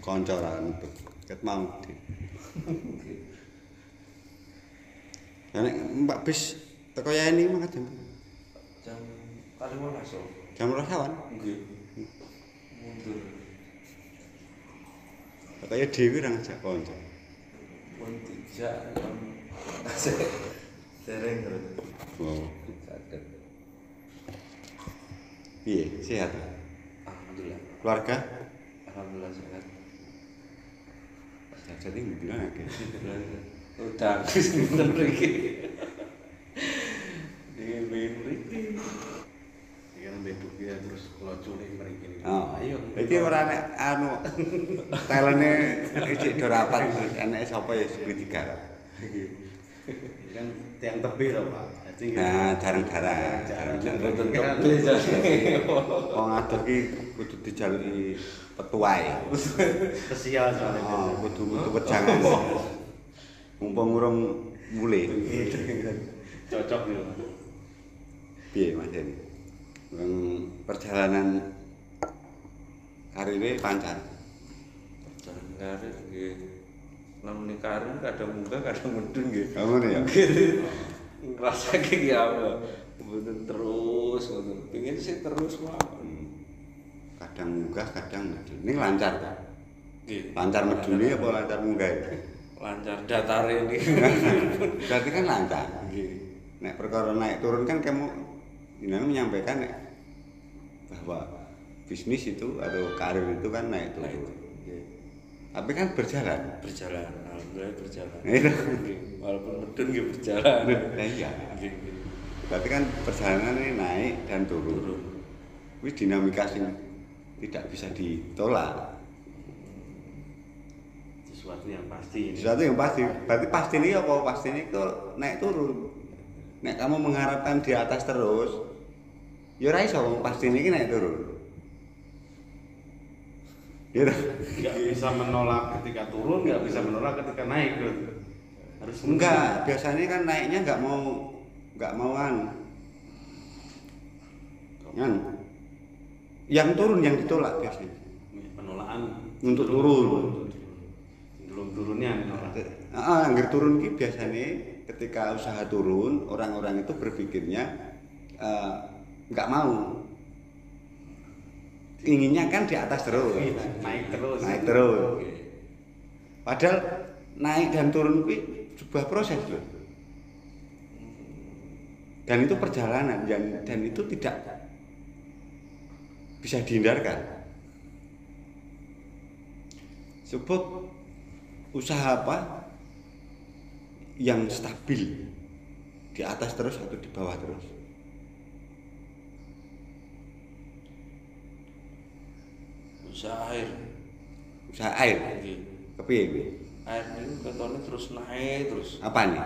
koncoran ket mau. Nek Mbak bis teko ya ini mangkat jam 12.00. Jam 12.00-an. Nggih. Mundur. Kaya dhewe ra ngajak kanca. Pun dijak dereng terus. Oh. Saged. Piye? Sehat? Alhamdulillah. Keluarga? Alhamdulillah sehat. Jadi bilang akeh. Udah wis ngene mriki. Iki mriki. Iki kan mbek ya terus kula culik mriki. Oh, Ayo. iki ora nek anu talene ijik do rapat eneke sapa ya seperti garap. Iki kan tiang tebih to, Pak. Jadi Nah, jarang-jarang. Mboten tebih jane. Wong adoh ki kudu dijaluki petuae. spesial soalnya. Oh, kudu wejangan. Mumpung urung mulih. Cocok nih, Pak. Piye Mas Eni? Perjalanan karirnya lancar. Jalan karir nggih. Lamun karir kadang munggah kadang medun nggih. Ngono ya. Ngrasake ki apa? Mboten terus ngoten. Pengen sih terus mawon. Kadang munggah, kadang medun. Ini lancar ta? Nggih. Lancar medune apa lancar munggah? Lancar datare ini. Berarti kan lancar. Nggih. Nek perkara naik turun kan kamu menyampaikan nek bahwa bisnis itu atau karir itu kan naik turun. Nggih. Tapi kan berjalan. Berjalan, alhamdulillah berjalan. Itu. Nggih. Walaupun medun nggih berjalan. Nah, iya. Nggih, nggih. Berarti kan perjalanan ini naik dan turun. Turun. Wis dinamika sing tidak bisa ditolak. Sesuatu yang pasti. Sesuatu yang pasti. Berarti pasti ini apa? Pasti ini itu naik turun. Nek kamu mengharapkan di atas terus, ya ora iso pasti ini naik turun. Gitu. Nggak bisa menolak ketika turun, nggak bisa menolak ketika naik, Bro. Harus Enggak, biasanya kan naiknya enggak mau yang turun yang ditolak biasanya. penolakan Untuk turun. Belum turunnya menolak. Angger turun ki biasanya ketika usaha turun, orang-orang itu berpikirnya enggak mau. Inginnya kan di atas terus. Naik terus. Naik terus. Padahal naik dan turun ki sebuah proses loh. Dan itu perjalanan dan itu tidak bisa dihindarkan. Sebab usaha apa yang stabil di atas terus atau di bawah terus? Usaha air. Usaha air. Nggih. Kepiye kuwi? Air niku ketone terus naik terus. Apa nih?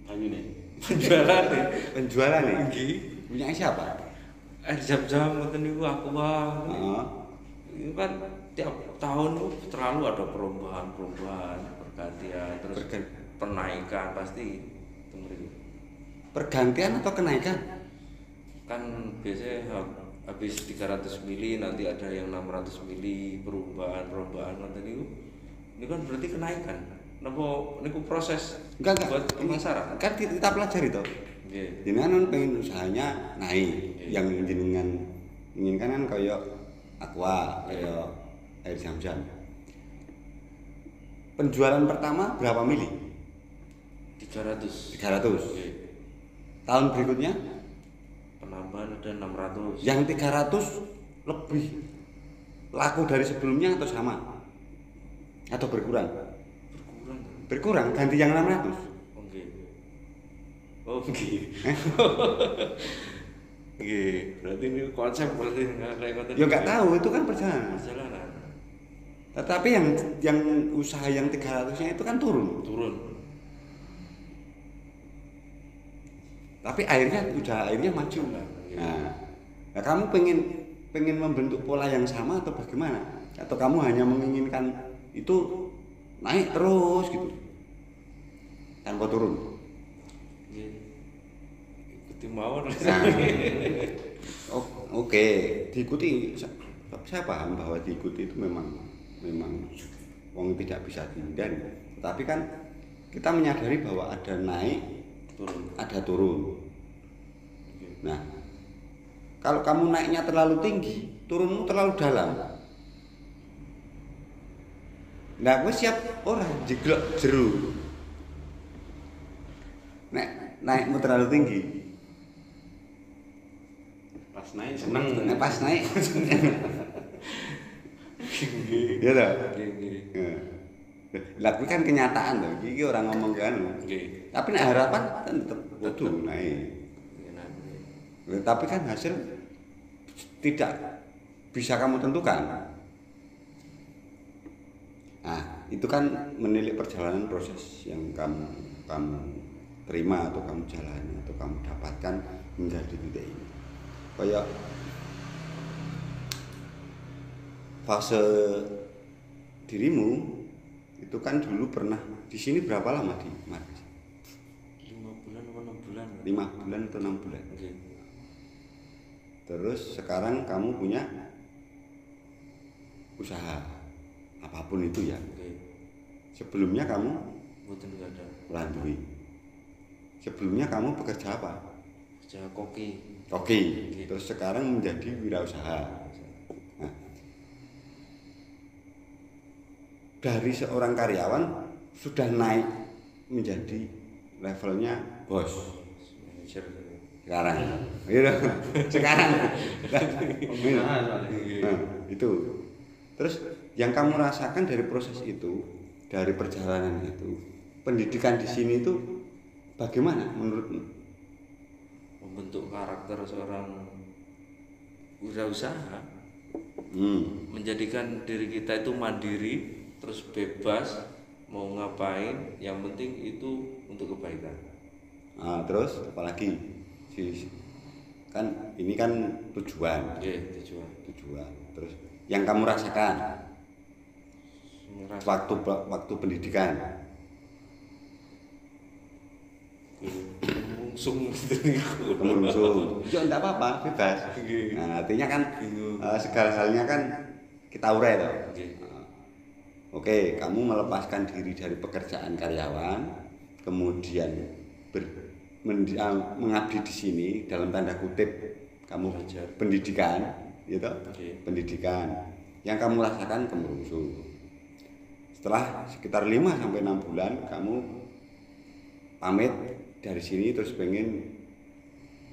Banyu nih. Penjualan nih. Penjualan nih. Nggih. Punya siapa? Air jam-jam ngoten niku Aqua. Heeh. Itu kan tiap tahun tuh terlalu ada perubahan pergantian terus penaikan pasti temen Pergantian atau kenaikan? kan biasanya habis 300 mili nanti ada yang 600 mili perubahan nanti ini kan berarti kenaikan. Napa niku proses Enggak. buat pemasaran? Kan kita pelajari toh. Nggih. Jenengan pengen usahanya naik, yang jenengan inginkan kan kayak aqua, kayak air zam-zam. Penjualan pertama berapa mili? 300. 300. Nggih. Tahun berikutnya Penambahan ada 600. yang 300 lebih laku dari sebelumnya atau sama? Atau berkurang? Berkurang. Berkurang, ganti yang 600. Oke. Oh, nggih. Nggih, berarti ini konsep berarti kayak ngoten. Ya nggak tahu, itu kan perjalanan. Perjalanan. Tetapi yang usaha yang 300-nya itu kan turun. Turun. Tapi airnya maju. Nah, kamu pengen membentuk pola yang sama atau bagaimana? Atau kamu hanya menginginkan itu naik terus gitu tanpa turun? Nggih. Ikuti mawon. Nah, oke, diikuti. Saya paham bahwa diikuti itu memang memang wong tidak bisa dihindari. Tapi kan kita menyadari bahwa ada naik, ada turun. Nah, kalau kamu naiknya terlalu tinggi, turunmu terlalu dalam. Nah, aku siap orang jeglok jeru. Naikmu terlalu tinggi. Pas naik seneng. Nah, pas naik. Iya toh? Nggih. Lah kuwi kan kenyataan loh. Iki orang ngomong kan. Nggih. Tapi nek harapan kan tetep kudu naik. Tapi kan hasil tidak bisa kamu tentukan. Nah, itu kan menilik perjalanan proses yang kamu terima atau kamu jalani atau kamu dapatkan hingga di titik ini. Kayak fase dirimu itu kan dulu pernah di sini berapa lama di Maris? 5 bulan atau 6 bulan? 5 bulan atau 6 bulan. Oke. Terus sekarang kamu punya usaha apapun itu ya. Oke. Sebelumnya kamu Mboten ada. melandui. Sebelumnya kamu bekerja apa? Kerja koki. Oke. Terus sekarang menjadi wirausaha. Nah, dari seorang karyawan sudah naik menjadi levelnya bos. Manajer. Sekarang, gitu. Sekarang. Pengusaha soalnya. Nah, itu. Terus yang kamu rasakan dari proses itu, dari perjalanan itu, pendidikan di sini itu bagaimana menurutmu? Membentuk karakter seorang wirausaha, menjadikan diri kita itu mandiri, terus bebas mau ngapain, yang penting itu untuk kebaikan. Nah, terus apalagi kan ini kan tujuan. Oke, tujuan. Terus yang kamu rasakan waktu pendidikan. Langsung gitu niku. Langsung. Ya enggak apa-apa, bebas. Nah, artinya kan segala halnya kan kita urai toh. Oke, kamu melepaskan diri dari pekerjaan karyawan, kemudian mengabdi di sini dalam tanda kutip kamu belajar pendidikan, gitu. Pendidikan yang kamu rasakan kemerungsung. Setelah sekitar 5 sampai 6 bulan kamu pamit dari sini terus pengen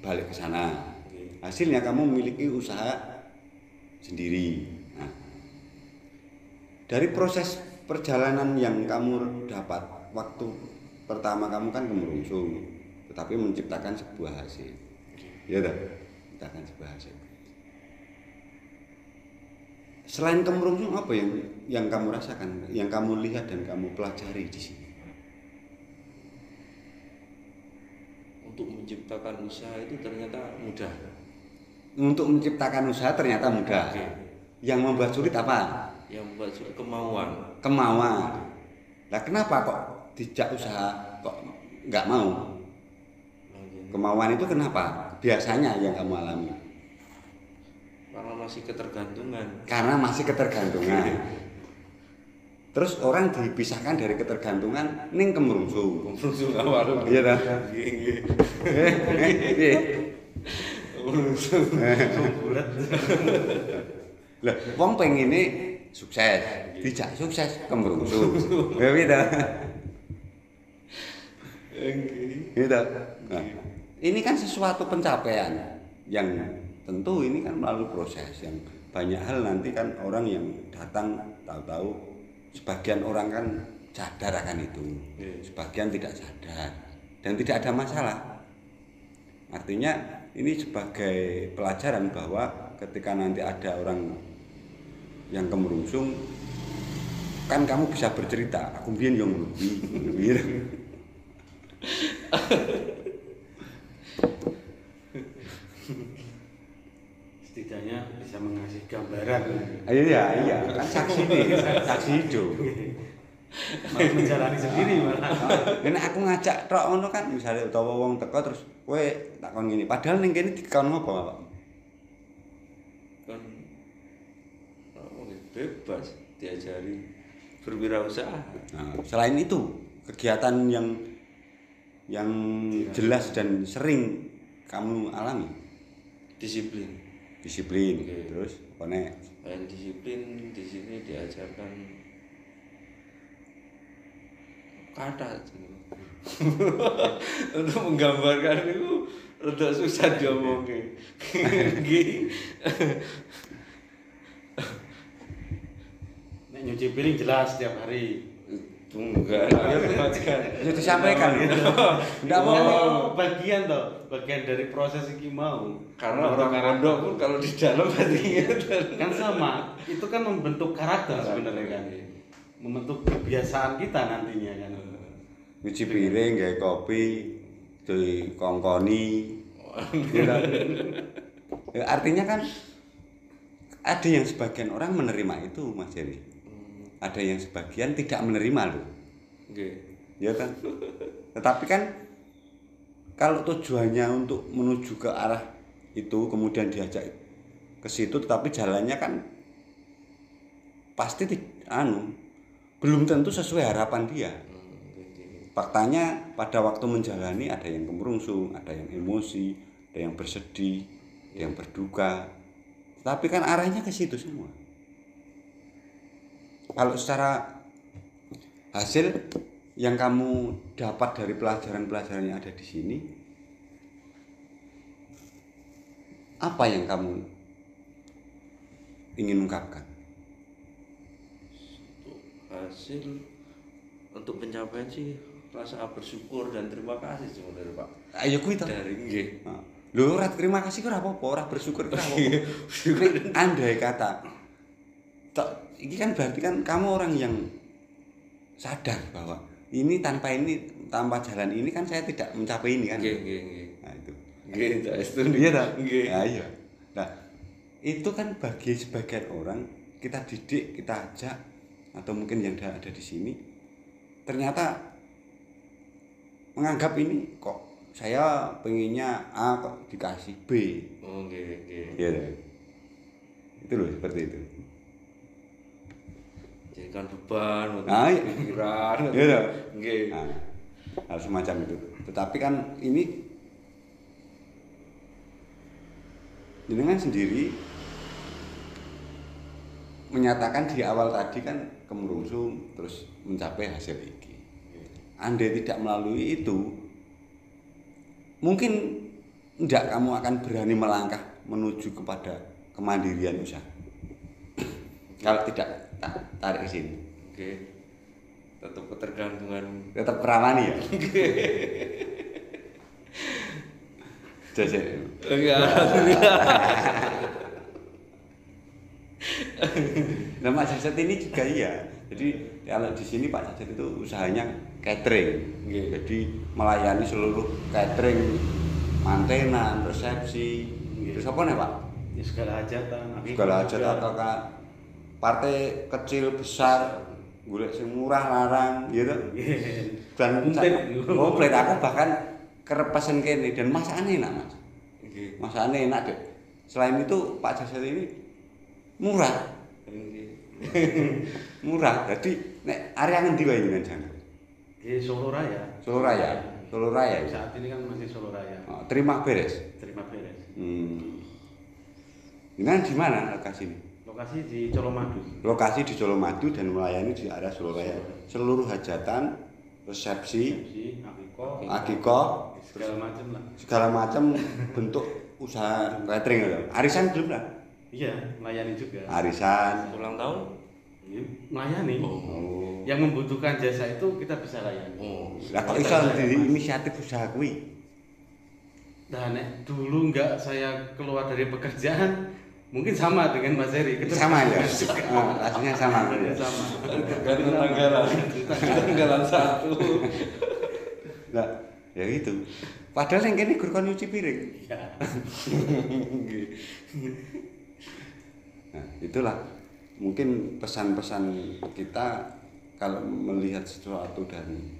balik ke sana. Hasilnya kamu memiliki usaha sendiri. Nah, dari proses perjalanan yang kamu dapat waktu pertama kamu kan kemerungsung, tetapi menciptakan sebuah hasil. Ya dah, menciptakan sebuah hasil. Selain kemerungsung apa yang kamu rasakan, yang kamu lihat dan kamu pelajari di sini? Untuk menciptakan usaha itu ternyata mudah. Untuk menciptakan usaha ternyata mudah. Yang membuat sulit apa? Yang membuat sulit kemauan. Kemauan. Lah kenapa kok dijak usaha kok nggak mau? Kemauan itu kenapa? Biasanya yang kamu alami. Karena masih ketergantungan. Karena masih ketergantungan. Terus orang dipisahkan dari ketergantungan ning kemerungsung. Kemerungsung awal. Iya dah. Nggih. Kemerungsung. Bulat. Lah, wong pengine sukses, dijak sukses kemerungsung. Ya gitu. Gitu. Nah, ini kan sesuatu pencapaian yang tentu ini kan melalui proses yang banyak hal nanti kan orang yang datang tahu-tahu sebagian orang kan sadar akan itu, sebagian tidak sadar dan tidak ada masalah. Artinya ini sebagai pelajaran bahwa ketika nanti ada orang yang kemerungsung kan kamu bisa bercerita, aku mbiyen yo ngono kuwi. Setidaknya bisa mengasih gambaran. Iya, kan saksi hidup. Malah menjalani sendiri malah. Nek aku ngajak tok ngono kan misalnya utawa wong teko terus kowe takon ngene, padahal ning kene dikon ngopo, Pak? Kan apa gitu? bebas diajari berwirausaha. Nah, selain itu kegiatan yang jelas dan sering kamu alami Disiplin. Oke. terus apa nek? Selain disiplin di sini diajarkan kata untuk menggambarkan itu rada susah diomongke. Nggih. Nek nyuci piring jelas setiap hari. Enggak. Ya disampaikan gitu. Enggak apa-apa. Bagian dari proses iki mau. Karena orang pondok pun kalau di dalam berarti Kan sama, itu kan membentuk karakter sebenarnya kan. Membentuk kebiasaan kita nantinya kan. Nyuci piring, gawe kopi, dikongkoni. Ya, ya, artinya kan ada yang sebagian orang menerima itu Mas Heri. Ada yang sebagian tidak menerima loh. Nggih. Ya kan? Tetapi kan kalau tujuannya untuk menuju ke arah itu kemudian diajak ke situ tetapi jalannya kan pasti belum tentu sesuai harapan dia. Faktanya pada waktu menjalani ada yang kemerungsung, ada yang emosi, ada yang bersedih, ada yang berduka. Tapi kan arahnya ke situ semua. Kalau secara hasil yang kamu dapat dari pelajaran-pelajaran yang ada di sini, apa yang kamu ingin ungkapkan? Hasil untuk pencapaian sih rasa bersyukur dan terima kasih sebenarnya Pak. Ayo kuwi to. Dari nggih. Lho ora terima kasih ora apa-apa, ora bersyukur ora apa-apa. Andai kata ini kan berarti kan kamu orang yang sadar bahwa ini tanpa jalan ini kan saya tidak mencapai ini kan. Nggih. Nah itu. Nggih, itu Iya ta? Nggih. Nah, iya. Nah, itu kan bagi sebagian orang kita didik, kita ajak atau mungkin yang ada di sini ternyata menganggap ini kok saya pengennya A kok dikasih B. Oh, nggih. Iya. Itu loh seperti itu. Jadikan beban untuk Iya. pikiran. Iya. Nggih. Nah, harus semacam itu. Tetapi kan ini jenengan sendiri menyatakan di awal tadi kan kemerungsung terus mencapai hasil ini. Andai tidak melalui itu, mungkin tidak kamu akan berani melangkah menuju kepada kemandirian usaha. Kalau tidak tarik ke sini. Oke. Tetap ketergantungan. Tetap perawani ya. Jose. Enggak. Nah, Pak Jaset ini juga iya. Jadi kalau di sini Pak Jaset itu usahanya catering. Jadi melayani seluruh catering, mantenan, resepsi. Terus apa nih Pak? Ya, segala hajatan. Segala hajatan kakak. Partai kecil besar, golek sing murah larang, gitu. Dan komplit aku bahkan kerepesen kene dan masakannya enak Mas. Masakannya enak deh. Selain itu Pak Jaset ini murah. Murah. Jadi nek area ngendi wae jenengan jane? Di Solo Raya. Solo Raya. Solo Raya. Saat ini kan masih Solo Raya. Oh, terima beres. Terima beres. Jenengan di mana lokasi ini? Lokasi di Colomadu. Lokasi di Colomadu dan melayani di area Solo Raya. Seluruh hajatan, resepsi, akikoh, segala macam lah. segala macam bentuk usaha catering ya. Arisan belum lah? Iya, melayani juga. Arisan. Ulang tahun? Iya, melayani. Oh. Yang membutuhkan jasa itu kita bisa layani. Oh. Lah kok iso di inisiatif usaha kuwi? Nah, nek dulu enggak saya keluar dari pekerjaan, mungkin sama dengan Mas Heri. Sama ya. Rasanya sama. Sama. Ganti tanggalan 1. Lah, ya gitu. Padahal yang kene gur kon nyuci piring. Iya. Nah, itulah mungkin pesan-pesan kita kalau melihat sesuatu dari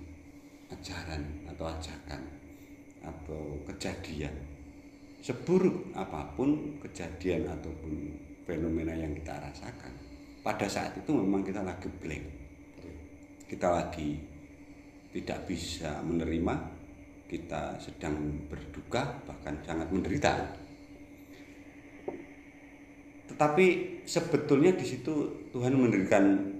ajaran atau ajakan atau kejadian, seburuk apapun kejadian ataupun fenomena yang kita rasakan, pada saat itu memang kita lagi blank, kita lagi tidak bisa menerima, kita sedang berduka bahkan sangat menderita. Tetapi sebetulnya di situ Tuhan memberikan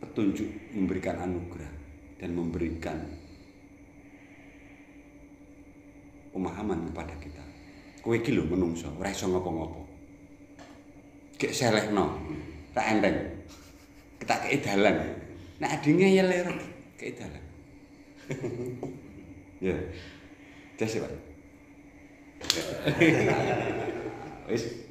petunjuk, memberikan anugerah dan memberikan pemahaman kepada kita. Kowe iki lho menungso, ora iso ngopo-ngopo. Gek selehno, tak enteng. Kita kei dalan. Nek adine ya ler kei dalan. Ya. Jas, Pak. Wis